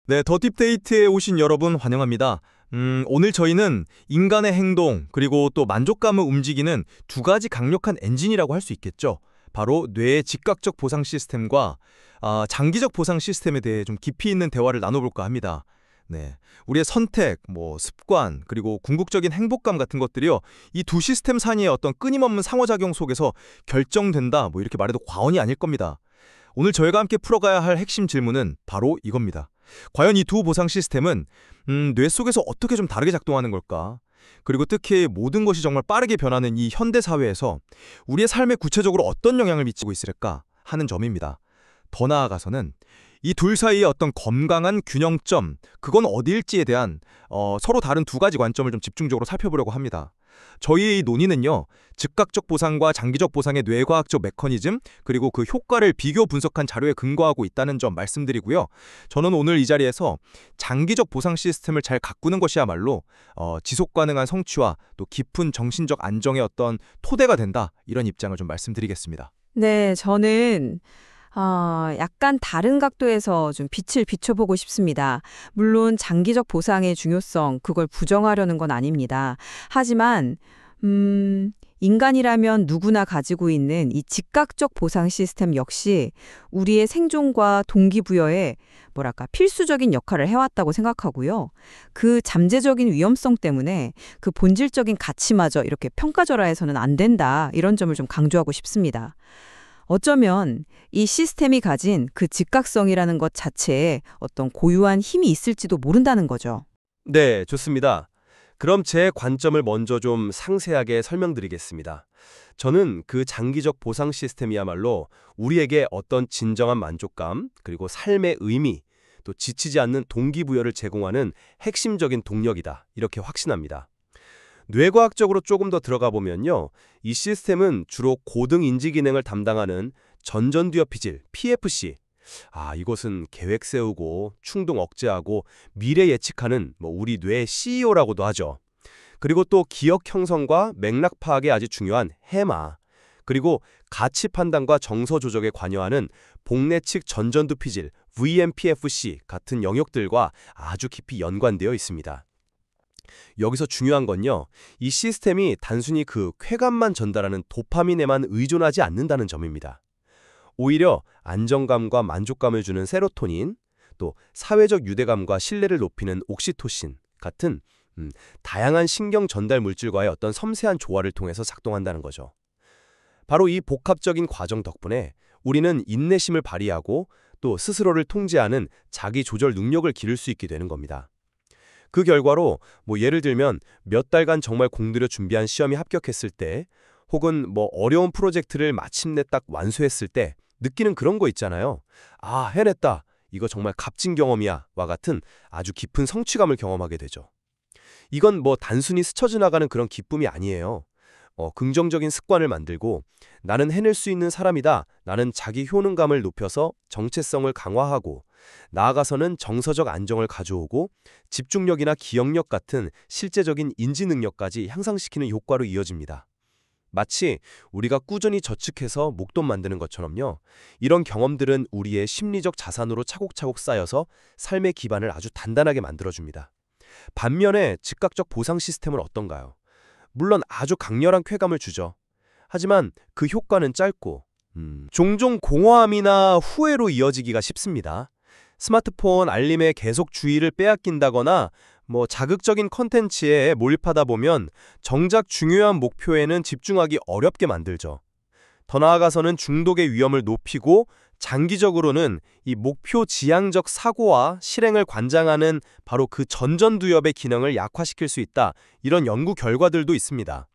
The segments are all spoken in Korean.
네, 더 딥데이트에 오신 여러분 환영합니다. 오늘 저희는 인간의 행동 그리고 또 만족감을 움직이는 두 가지 강력한 엔진이라고 할 수 있겠죠. 바로 뇌의 즉각적 보상 시스템과 장기적 보상 시스템에 대해 좀 깊이 있는 대화를 나눠볼까 합니다. 네, 우리의 선택, 습관, 그리고 궁극적인 행복감 같은 것들이요. 이 두 시스템 사이의 어떤 끊임없는 상호작용 속에서 결정된다, 이렇게 말해도 과언이 아닐 겁니다. 오늘 저희가 함께 풀어가야 할 핵심 질문은 바로 이겁니다. 과연 이 두 보상 시스템은 뇌 속에서 어떻게 좀 다르게 작동하는 걸까? 그리고 특히 모든 것이 정말 빠르게 변하는 이 현대 사회에서 우리의 삶에 구체적으로 어떤 영향을 미치고 있을까 하는 점입니다. 더 나아가서는 이 둘 사이의 어떤 건강한 균형점, 그건 어디일지에 대한 서로 다른 두 가지 관점을 좀 집중적으로 살펴보려고 합니다. 저희의 이 논의는요, 즉각적 보상과 장기적 보상의 뇌과학적 메커니즘, 그리고 그 효과를 비교 분석한 자료에 근거하고 있다는 점 말씀드리고요. 저는 오늘 이 자리에서 장기적 보상 시스템을 잘 가꾸는 것이야말로 지속 가능한 성취와 또 깊은 정신적 안정의 어떤 토대가 된다, 이런 입장을 좀 말씀드리겠습니다. 네, 저는 약간 다른 각도에서 좀 빛을 비춰보고 싶습니다. 물론 장기적 보상의 중요성, 그걸 부정하려는 건 아닙니다. 하지만 인간이라면 누구나 가지고 있는 이 즉각적 보상 시스템 역시 우리의 생존과 동기부여에 필수적인 역할을 해왔다고 생각하고요. 그 잠재적인 위험성 때문에 그 본질적인 가치마저 이렇게 평가절하해서는 안 된다, 이런 점을 좀 강조하고 싶습니다. 어쩌면 이 시스템이 가진 그 즉각성이라는 것 자체에 어떤 고유한 힘이 있을지도 모른다는 거죠. 네, 좋습니다. 그럼 제 관점을 먼저 좀 상세하게 설명드리겠습니다. 저는 그 장기적 보상 시스템이야말로 우리에게 어떤 진정한 만족감, 그리고 삶의 의미, 또 지치지 않는 동기부여를 제공하는 핵심적인 동력이다, 이렇게 확신합니다. 뇌과학적으로 조금 더 들어가 보면요, 이 시스템은 주로 고등 인지 기능을 담당하는 전전두엽피질, PFC, 이것은 계획 세우고 충동 억제하고 미래 예측하는 우리 뇌의 CEO라고도 하죠. 그리고 또 기억 형성과 맥락 파악에 아주 중요한 해마, 그리고 가치 판단과 정서 조작에 관여하는 복내측 전전두피질, VMPFC 같은 영역들과 아주 깊이 연관되어 있습니다. 여기서 중요한 건요, 이 시스템이 단순히 그 쾌감만 전달하는 도파민에만 의존하지 않는다는 점입니다. 오히려 안정감과 만족감을 주는 세로토닌, 또 사회적 유대감과 신뢰를 높이는 옥시토신 같은 다양한 신경 전달 물질과의 어떤 섬세한 조화를 통해서 작동한다는 거죠. 바로 이 복합적인 과정 덕분에 우리는 인내심을 발휘하고 또 스스로를 통제하는 자기 조절 능력을 기를 수 있게 되는 겁니다. 그 결과로 예를 들면 몇 달간 정말 공들여 준비한 시험이 합격했을 때, 혹은 어려운 프로젝트를 마침내 딱 완수했을 때 느끼는 그런 거 있잖아요. 해냈다, 이거 정말 값진 경험이야, 와 같은 아주 깊은 성취감을 경험하게 되죠. 이건 단순히 스쳐 지나가는 그런 기쁨이 아니에요. 긍정적인 습관을 만들고 나는 해낼 수 있는 사람이다, 나는 자기 효능감을 높여서 정체성을 강화하고 나아가서는 정서적 안정을 가져오고 집중력이나 기억력 같은 실제적인 인지 능력까지 향상시키는 효과로 이어집니다. 마치 우리가 꾸준히 저축해서 목돈 만드는 것처럼요. 이런 경험들은 우리의 심리적 자산으로 차곡차곡 쌓여서 삶의 기반을 아주 단단하게 만들어줍니다. 반면에 즉각적 보상 시스템은 어떤가요? 물론 아주 강렬한 쾌감을 주죠. 하지만 그 효과는 짧고 종종 공허함이나 후회로 이어지기가 쉽습니다. 스마트폰 알림에 계속 주의를 빼앗긴다거나 자극적인 컨텐츠에 몰입하다 보면 정작 중요한 목표에는 집중하기 어렵게 만들죠. 더 나아가서는 중독의 위험을 높이고 장기적으로는 이 목표 지향적 사고와 실행을 관장하는 바로 그 전전두엽의 기능을 약화시킬 수 있다, 이런 연구 결과들도 있습니다.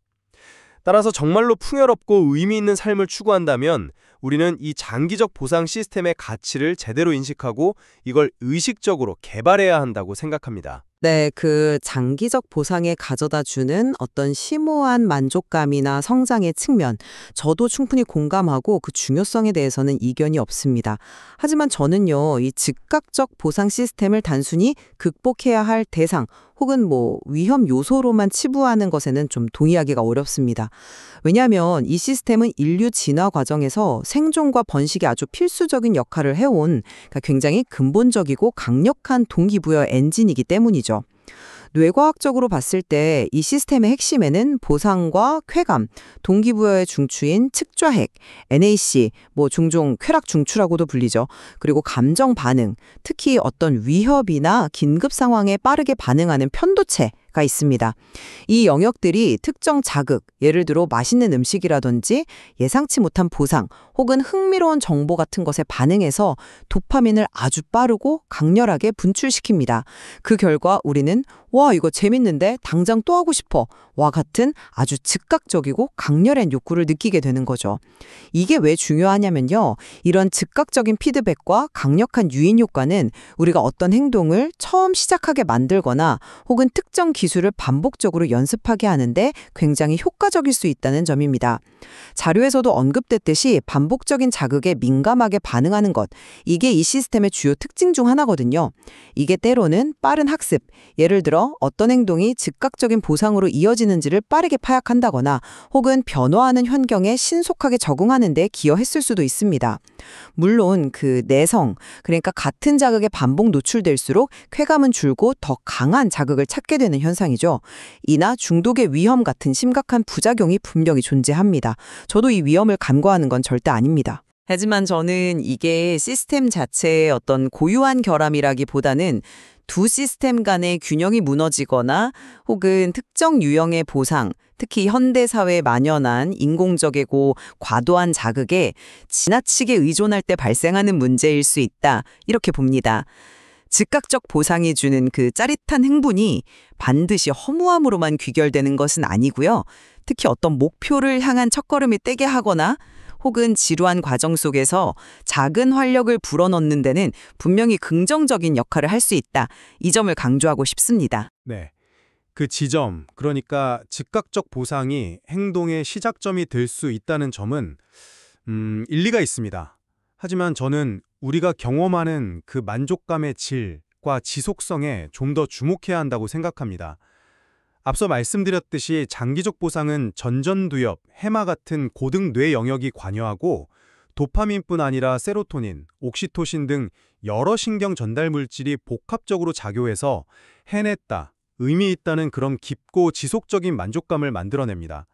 따라서 정말로 풍요롭고 의미 있는 삶을 추구한다면 우리는 이 장기적 보상 시스템의 가치를 제대로 인식하고 이걸 의식적으로 개발해야 한다고 생각합니다. 네, 그 장기적 보상에 가져다 주는 어떤 심오한 만족감이나 성장의 측면, 저도 충분히 공감하고 그 중요성에 대해서는 이견이 없습니다. 하지만 저는요, 이 즉각적 보상 시스템을 단순히 극복해야 할 대상 혹은 위험 요소로만 치부하는 것에는 좀 동의하기가 어렵습니다. 왜냐하면 이 시스템은 인류 진화 과정에서 생존과 번식이 아주 필수적인 역할을 해온 그러니까 굉장히 근본적이고 강력한 동기부여 엔진이기 때문이죠. 뇌과학적으로 봤을 때 이 시스템의 핵심에는 보상과 쾌감, 동기부여의 중추인 측좌핵, NAC, 종종 쾌락 중추라고도 불리죠. 그리고 감정 반응, 특히 어떤 위협이나 긴급 상황에 빠르게 반응하는 편도체가 있습니다. 이 영역들이 특정 자극, 예를 들어 맛있는 음식이라든지 예상치 못한 보상 혹은 흥미로운 정보 같은 것에 반응해서 도파민을 아주 빠르고 강렬하게 분출시킵니다. 그 결과 우리는 와, 이거 재밌는데 당장 또 하고 싶어. 와 같은 아주 즉각적이고 강렬한 욕구를 느끼게 되는 거죠. 이게 왜 중요하냐면요. 이런 즉각적인 피드백과 강력한 유인 효과는 우리가 어떤 행동을 처음 시작하게 만들거나 혹은 특정 기술을 반복적으로 연습하게 하는데 굉장히 효과적일 수 있다는 점입니다. 자료에서도 언급됐듯이 반복적인 자극에 민감하게 반응하는 것, 이게 이 시스템의 주요 특징 중 하나거든요. 이게 때로는 빠른 학습, 예를 들어 어떤 행동이 즉각적인 보상으로 이어지는지를 빠르게 파악한다거나 혹은 변화하는 환경에 신속하게 적응하는 데 기여했을 수도 있습니다. 물론 그 내성, 그러니까 같은 자극에 반복 노출될수록 쾌감은 줄고 더 강한 자극을 찾게 되는 현상이죠. 이나 중독의 위험 같은 심각한 부작용이 분명히 존재합니다. 저도 이 위험을 간과하는 건 절대 아닙니다. 하지만 저는 이게 시스템 자체의 어떤 고유한 결함이라기보다는 두 시스템 간의 균형이 무너지거나 혹은 특정 유형의 보상, 특히 현대사회에 만연한 인공적이고 과도한 자극에 지나치게 의존할 때 발생하는 문제일 수 있다, 이렇게 봅니다. 즉각적 보상이 주는 그 짜릿한 흥분이 반드시 허무함으로만 귀결되는 것은 아니고요. 특히 어떤 목표를 향한 첫걸음이 떼게 하거나 혹은 지루한 과정 속에서 작은 활력을 불어넣는 데는 분명히 긍정적인 역할을 할 수 있다. 이 점을 강조하고 싶습니다. 네. 그 지점, 그러니까 즉각적 보상이 행동의 시작점이 될 수 있다는 점은 일리가 있습니다. 하지만 저는 우리가 경험하는 그 만족감의 질과 지속성에 좀 더 주목해야 한다고 생각합니다. 앞서 말씀드렸듯이 장기적 보상은 전전두엽, 해마 같은 고등 뇌 영역이 관여하고 도파민뿐 아니라 세로토닌, 옥시토신 등 여러 신경 전달 물질이 복합적으로 작용해서 해냈다, 의미 있다는 그런 깊고 지속적인 만족감을 만들어냅니다.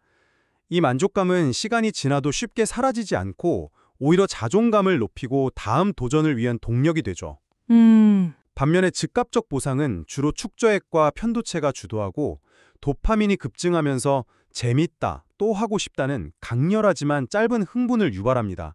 이 만족감은 시간이 지나도 쉽게 사라지지 않고 오히려 자존감을 높이고 다음 도전을 위한 동력이 되죠. 반면에 즉각적 보상은 주로 축저액과 편도체가 주도하고 도파민이 급증하면서 재밌다, 또 하고 싶다는 강렬하지만 짧은 흥분을 유발합니다.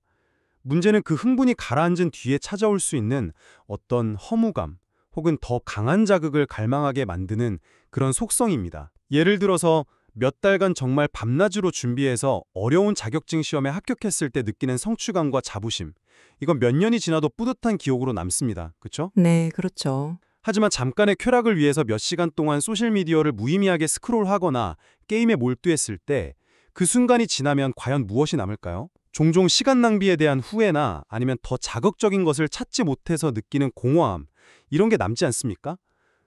문제는 그 흥분이 가라앉은 뒤에 찾아올 수 있는 어떤 허무감 혹은 더 강한 자극을 갈망하게 만드는 그런 속성입니다. 예를 들어서 몇 달간 정말 밤낮으로 준비해서 어려운 자격증 시험에 합격했을 때 느끼는 성취감과 자부심. 이건 몇 년이 지나도 뿌듯한 기억으로 남습니다. 그렇죠? 네, 그렇죠. 하지만 잠깐의 쾌락을 위해서 몇 시간 동안 소셜미디어를 무의미하게 스크롤하거나 게임에 몰두했을 때 그 순간이 지나면 과연 무엇이 남을까요? 종종 시간 낭비에 대한 후회나 아니면 더 자극적인 것을 찾지 못해서 느끼는 공허함, 이런 게 남지 않습니까?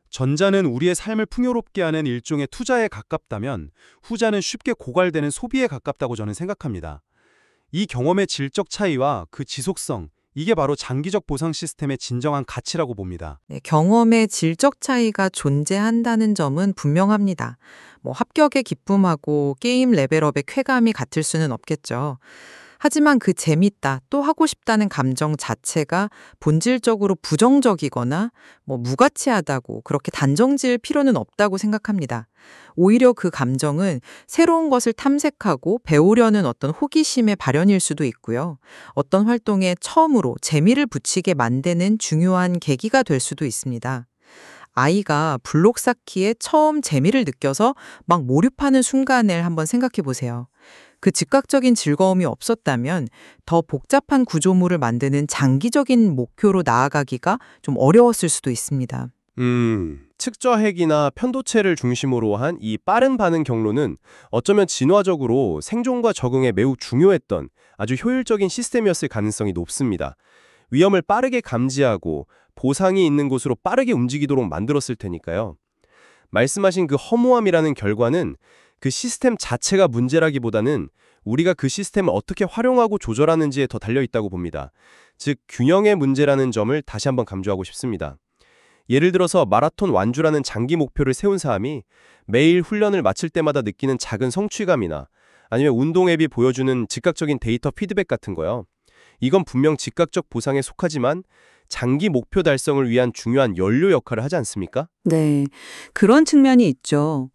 전자는 우리의 삶을 풍요롭게 하는 일종의 투자에 가깝다면 후자는 쉽게 고갈되는 소비에 가깝다고 저는 생각합니다. 이 경험의 질적 차이와 그 지속성, 이게 바로 장기적 보상 시스템의 진정한 가치라고 봅니다. 네, 경험의 질적 차이가 존재한다는 점은 분명합니다. 합격의 기쁨하고 게임 레벨업의 쾌감이 같을 수는 없겠죠. 하지만 그 재밌다, 또 하고 싶다는 감정 자체가 본질적으로 부정적이거나 무가치하다고 그렇게 단정 지을 필요는 없다고 생각합니다. 오히려 그 감정은 새로운 것을 탐색하고 배우려는 어떤 호기심의 발현일 수도 있고요. 어떤 활동에 처음으로 재미를 붙이게 만드는 중요한 계기가 될 수도 있습니다. 아이가 블록 쌓기에 처음 재미를 느껴서 막 몰입하는 순간을 한번 생각해 보세요. 그 즉각적인 즐거움이 없었다면 더 복잡한 구조물을 만드는 장기적인 목표로 나아가기가 좀 어려웠을 수도 있습니다. 측저핵이나 편도체를 중심으로 한 이 빠른 반응 경로는 어쩌면 진화적으로 생존과 적응에 매우 중요했던 아주 효율적인 시스템이었을 가능성이 높습니다. 위험을 빠르게 감지하고 보상이 있는 곳으로 빠르게 움직이도록 만들었을 테니까요. 말씀하신 그 허무함이라는 결과는 그 시스템 자체가 문제라기보다는 우리가 그 시스템을 어떻게 활용하고 조절하는지에 더 달려있다고 봅니다. 즉, 균형의 문제라는 점을 다시 한번 강조하고 싶습니다. 예를 들어서 마라톤 완주라는 장기 목표를 세운 사람이 매일 훈련을 마칠 때마다 느끼는 작은 성취감이나 아니면 운동 앱이 보여주는 즉각적인 데이터 피드백 같은 거요. 이건 분명 즉각적 보상에 속하지만 장기 목표 달성을 위한 중요한 연료 역할을 하지 않습니까? 네, 그런 측면이 있죠.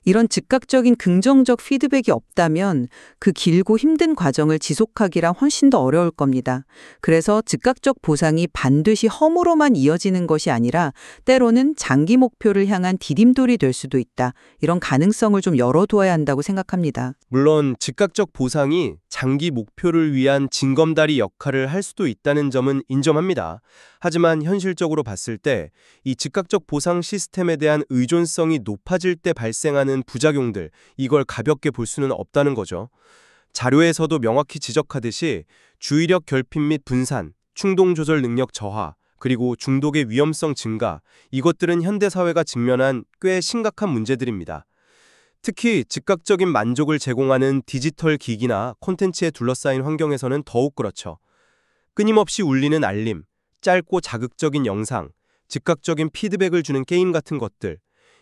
이런 즉각적인 긍정적 피드백이 없다면 그 길고 힘든 과정을 지속하기란 훨씬 더 어려울 겁니다. 그래서 즉각적 보상이 반드시 허무로만 이어지는 것이 아니라 때로는 장기 목표를 향한 디딤돌이 될 수도 있다. 이런 가능성을 좀 열어두어야 한다고 생각합니다. 물론 즉각적 보상이 장기 목표를 위한 징검다리 역할을 할 수도 있다는 점은 인정합니다. 하지만 현실적으로 봤을 때 이 즉각적 보상 시스템에 대한 의존성이 높아질 때 발생하는 부작용들, 이걸 가볍게 볼 수는 없다는 거죠. 자료에서도 명확히 지적하듯이 주의력 결핍 및 분산, 충동 조절 능력 저하, 그리고 중독의 위험성 증가, 이것들은 현대사회가 직면한 꽤 심각한 문제들입니다. 특히 즉각적인 만족을 제공하는 디지털 기기나 콘텐츠에 둘러싸인 환경에서는 더욱 그렇죠. 끊임없이 울리는 알림, 짧고 자극적인 영상, 즉각적인 피드백을 주는 게임 같은 것들,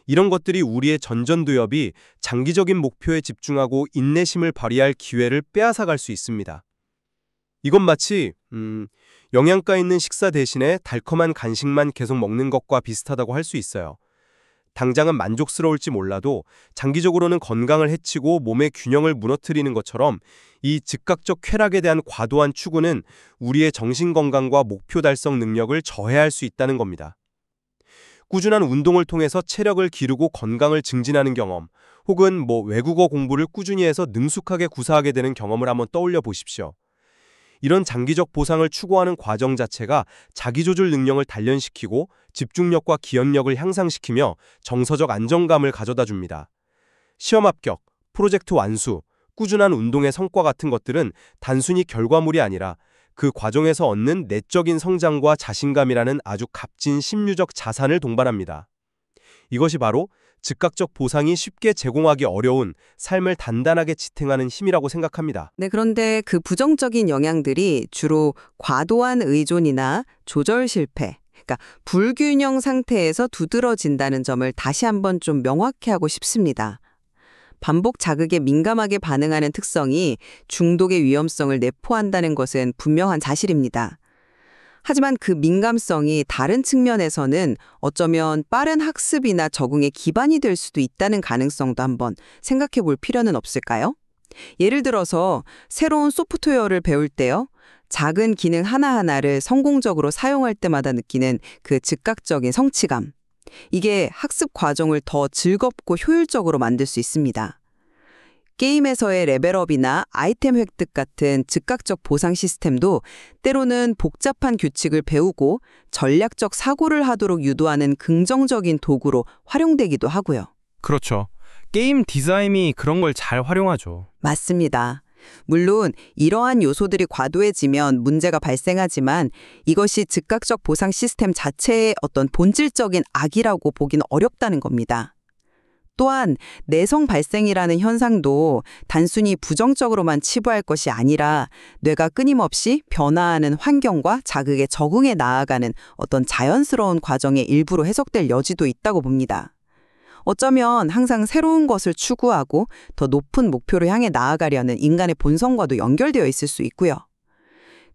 이런 것들이 우리의 전전두엽이 장기적인 목표에 집중하고 인내심을 발휘할 기회를 빼앗아갈 수 있습니다. 이건 마치 영양가 있는 식사 대신에 달콤한 간식만 계속 먹는 것과 비슷하다고 할 수 있어요. 당장은 만족스러울지 몰라도 장기적으로는 건강을 해치고 몸의 균형을 무너뜨리는 것처럼 이 즉각적 쾌락에 대한 과도한 추구는 우리의 정신건강과 목표 달성 능력을 저해할 수 있다는 겁니다. 꾸준한 운동을 통해서 체력을 기르고 건강을 증진하는 경험, 혹은 외국어 공부를 꾸준히 해서 능숙하게 구사하게 되는 경험을 한번 떠올려 보십시오. 이런 장기적 보상을 추구하는 과정 자체가 자기조절 능력을 단련시키고 집중력과 기억력을 향상시키며 정서적 안정감을 가져다 줍니다. 시험 합격, 프로젝트 완수, 꾸준한 운동의 성과 같은 것들은 단순히 결과물이 아니라 그 과정에서 얻는 내적인 성장과 자신감이라는 아주 값진 심리적 자산을 동반합니다. 이것이 바로 즉각적 보상이 쉽게 제공하기 어려운 삶을 단단하게 지탱하는 힘이라고 생각합니다. 네, 그런데 그 부정적인 영향들이 주로 과도한 의존이나 조절 실패, 그러니까 불균형 상태에서 두드러진다는 점을 다시 한번 좀 명확히 하고 싶습니다. 반복 자극에 민감하게 반응하는 특성이 중독의 위험성을 내포한다는 것은 분명한 사실입니다. 하지만 그 민감성이 다른 측면에서는 어쩌면 빠른 학습이나 적응의 기반이 될 수도 있다는 가능성도 한번 생각해 볼 필요는 없을까요? 예를 들어서 새로운 소프트웨어를 배울 때요. 작은 기능 하나하나를 성공적으로 사용할 때마다 느끼는 그 즉각적인 성취감. 이게 학습 과정을 더 즐겁고 효율적으로 만들 수 있습니다. 게임에서의 레벨업이나 아이템 획득 같은 즉각적 보상 시스템도 때로는 복잡한 규칙을 배우고 전략적 사고를 하도록 유도하는 긍정적인 도구로 활용되기도 하고요. 그렇죠. 게임 디자인이 그런 걸 잘 활용하죠. 맞습니다. 물론 이러한 요소들이 과도해지면 문제가 발생하지만 이것이 즉각적 보상 시스템 자체의 어떤 본질적인 악이라고 보기는 어렵다는 겁니다. 또한 내성 발생이라는 현상도 단순히 부정적으로만 치부할 것이 아니라 뇌가 끊임없이 변화하는 환경과 자극에 적응해 나아가는 어떤 자연스러운 과정의 일부로 해석될 여지도 있다고 봅니다. 어쩌면 항상 새로운 것을 추구하고 더 높은 목표를 향해 나아가려는 인간의 본성과도 연결되어 있을 수 있고요.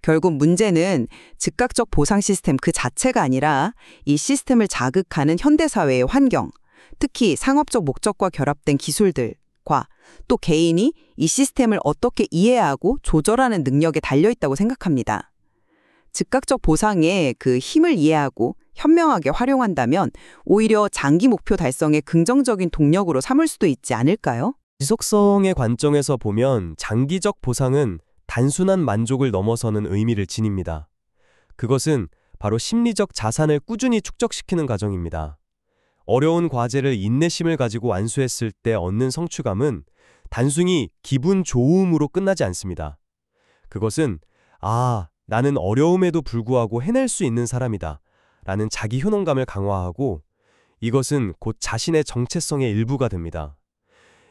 결국 문제는 즉각적 보상 시스템 그 자체가 아니라 이 시스템을 자극하는 현대사회의 환경, 특히 상업적 목적과 결합된 기술들과 또 개인이 이 시스템을 어떻게 이해하고 조절하는 능력에 달려있다고 생각합니다. 즉각적 보상의 그 힘을 이해하고 현명하게 활용한다면 오히려 장기 목표 달성의 긍정적인 동력으로 삼을 수도 있지 않을까요? 지속성의 관점에서 보면 장기적 보상은 단순한 만족을 넘어서는 의미를 지닙니다. 그것은 바로 심리적 자산을 꾸준히 축적시키는 과정입니다. 어려운 과제를 인내심을 가지고 완수했을 때 얻는 성취감은 단순히 기분 좋음으로 끝나지 않습니다. 그것은 나는 어려움에도 불구하고 해낼 수 있는 사람이다 라는 자기 효능감을 강화하고 이것은 곧 자신의 정체성의 일부가 됩니다.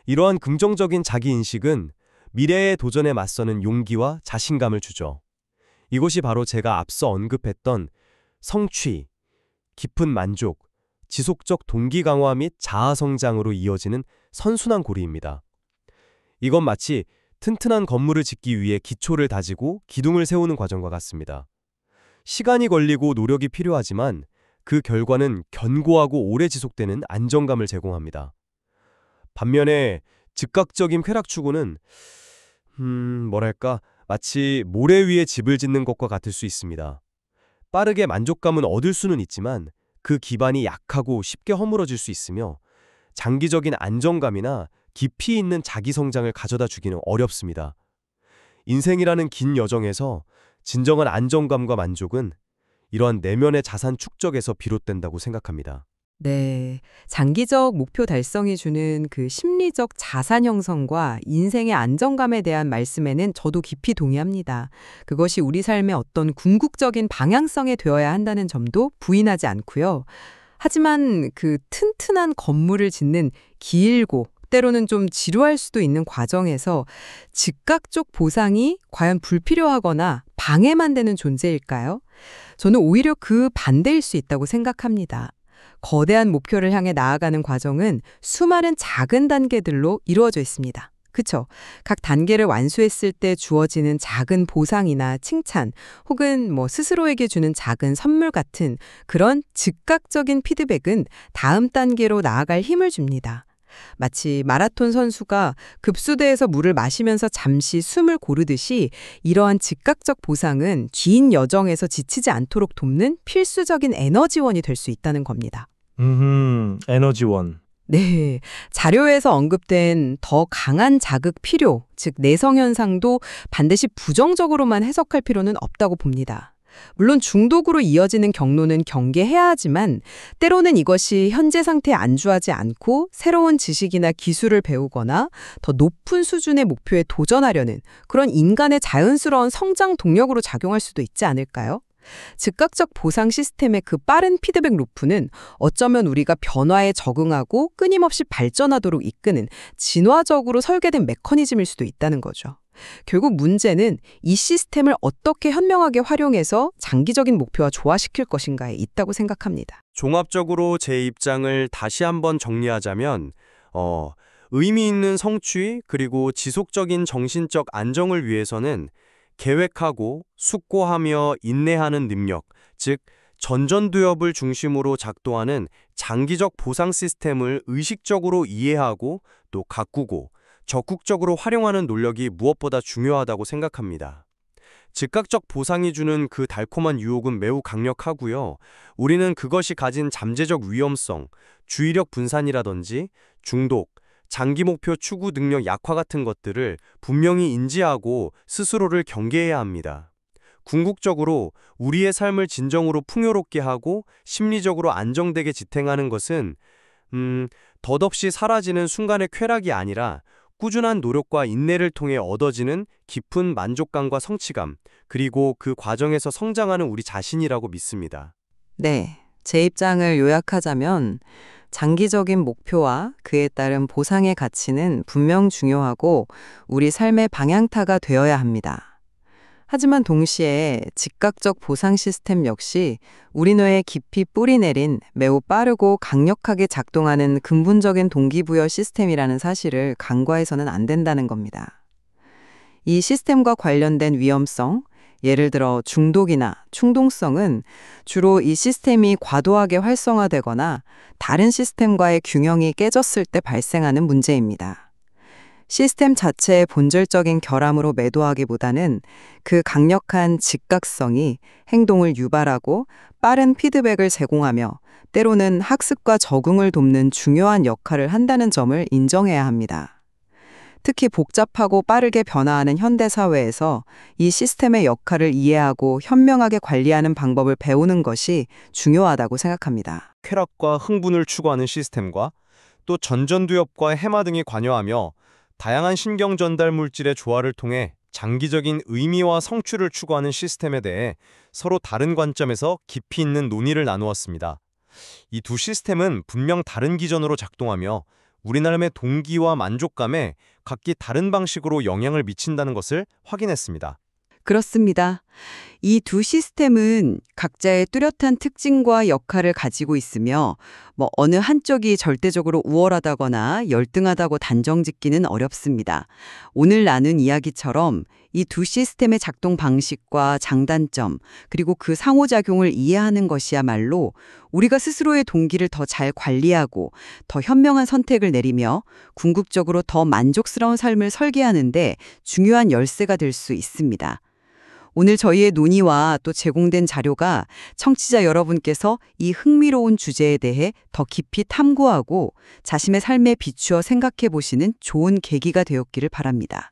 이러한 긍정적인 자기인식은 미래의 도전에 맞서는 용기와 자신감을 주죠. 이것이 바로 제가 앞서 언급했던 성취, 깊은 만족, 지속적 동기 강화 및 자아 성장으로 이어지는 선순환 고리입니다. 이건 마치 튼튼한 건물을 짓기 위해 기초를 다지고 기둥을 세우는 과정과 같습니다. 시간이 걸리고 노력이 필요하지만 그 결과는 견고하고 오래 지속되는 안정감을 제공합니다. 반면에 즉각적인 쾌락 추구는 마치 모래 위에 집을 짓는 것과 같을 수 있습니다. 빠르게 만족감은 얻을 수는 있지만 그 기반이 약하고 쉽게 허물어질 수 있으며 장기적인 안정감이나 깊이 있는 자기 성장을 가져다 주기는 어렵습니다. 인생이라는 긴 여정에서 진정한 안정감과 만족은 이러한 내면의 자산 축적에서 비롯된다고 생각합니다. 네. 장기적 목표 달성이 주는 그 심리적 자산 형성과 인생의 안정감에 대한 말씀에는 저도 깊이 동의합니다. 그것이 우리 삶의 어떤 궁극적인 방향성에 되어야 한다는 점도 부인하지 않고요. 하지만 그 튼튼한 건물을 짓는 길고 때로는 좀 지루할 수도 있는 과정에서 즉각적 보상이 과연 불필요하거나 방해만 되는 존재일까요? 저는 오히려 그 반대일 수 있다고 생각합니다. 거대한 목표를 향해 나아가는 과정은 수많은 작은 단계들로 이루어져 있습니다. 그쵸? 각 단계를 완수했을 때 주어지는 작은 보상이나 칭찬, 혹은 스스로에게 주는 작은 선물 같은 그런 즉각적인 피드백은 다음 단계로 나아갈 힘을 줍니다. 마치 마라톤 선수가 급수대에서 물을 마시면서 잠시 숨을 고르듯이 이러한 즉각적 보상은 긴 여정에서 지치지 않도록 돕는 필수적인 에너지원이 될 수 있다는 겁니다. 에너지원. 네, 자료에서 언급된 더 강한 자극 필요, 즉 내성 현상도 반드시 부정적으로만 해석할 필요는 없다고 봅니다. 물론 중독으로 이어지는 경로는 경계해야 하지만 때로는 이것이 현재 상태에 안주하지 않고 새로운 지식이나 기술을 배우거나 더 높은 수준의 목표에 도전하려는 그런 인간의 자연스러운 성장 동력으로 작용할 수도 있지 않을까요? 즉각적 보상 시스템의 그 빠른 피드백 루프는 어쩌면 우리가 변화에 적응하고 끊임없이 발전하도록 이끄는 진화적으로 설계된 메커니즘일 수도 있다는 거죠. 결국 문제는 이 시스템을 어떻게 현명하게 활용해서 장기적인 목표와 조화시킬 것인가에 있다고 생각합니다. 종합적으로 제 입장을 다시 한번 정리하자면 의미 있는 성취 그리고 지속적인 정신적 안정을 위해서는 계획하고 숙고하며 인내하는 능력, 즉 전전두엽을 중심으로 작동하는 장기적 보상 시스템을 의식적으로 이해하고 또 가꾸고 적극적으로 활용하는 노력이 무엇보다 중요하다고 생각합니다. 즉각적 보상이 주는 그 달콤한 유혹은 매우 강력하고요. 우리는 그것이 가진 잠재적 위험성, 주의력 분산이라든지 중독, 장기 목표 추구 능력 약화 같은 것들을 분명히 인지하고 스스로를 경계해야 합니다. 궁극적으로 우리의 삶을 진정으로 풍요롭게 하고 심리적으로 안정되게 지탱하는 것은 덧없이 사라지는 순간의 쾌락이 아니라 꾸준한 노력과 인내를 통해 얻어지는 깊은 만족감과 성취감, 그리고 그 과정에서 성장하는 우리 자신이라고 믿습니다. 네, 제 입장을 요약하자면 장기적인 목표와 그에 따른 보상의 가치는 분명 중요하고 우리 삶의 방향타가 되어야 합니다. 하지만 동시에 즉각적 보상 시스템 역시 우리 뇌에 깊이 뿌리내린 매우 빠르고 강력하게 작동하는 근본적인 동기부여 시스템이라는 사실을 간과해서는 안 된다는 겁니다. 이 시스템과 관련된 위험성, 예를 들어 중독이나 충동성은 주로 이 시스템이 과도하게 활성화되거나 다른 시스템과의 균형이 깨졌을 때 발생하는 문제입니다. 시스템 자체의 본질적인 결함으로 매도하기보다는 그 강력한 즉각성이 행동을 유발하고 빠른 피드백을 제공하며 때로는 학습과 적응을 돕는 중요한 역할을 한다는 점을 인정해야 합니다. 특히 복잡하고 빠르게 변화하는 현대 사회에서 이 시스템의 역할을 이해하고 현명하게 관리하는 방법을 배우는 것이 중요하다고 생각합니다. 쾌락과 흥분을 추구하는 시스템과 또 전전두엽과 해마 등이 관여하며 다양한 신경 전달 물질의 조화를 통해 장기적인 의미와 성취를 추구하는 시스템에 대해 서로 다른 관점에서 깊이 있는 논의를 나누었습니다. 이 두 시스템은 분명 다른 기전으로 작동하며 우리 나름의 동기와 만족감에 각기 다른 방식으로 영향을 미친다는 것을 확인했습니다. 그렇습니다. 이 두 시스템은 각자의 뚜렷한 특징과 역할을 가지고 있으며 어느 한쪽이 절대적으로 우월하다거나 열등하다고 단정짓기는 어렵습니다. 오늘 나눈 이야기처럼 이 두 시스템의 작동 방식과 장단점, 그리고 그 상호작용을 이해하는 것이야말로 우리가 스스로의 동기를 더 잘 관리하고 더 현명한 선택을 내리며 궁극적으로 더 만족스러운 삶을 설계하는데 중요한 열쇠가 될 수 있습니다. 오늘 저희의 논의와 또 제공된 자료가 청취자 여러분께서 이 흥미로운 주제에 대해 더 깊이 탐구하고 자신의 삶에 비추어 생각해 보시는 좋은 계기가 되었기를 바랍니다.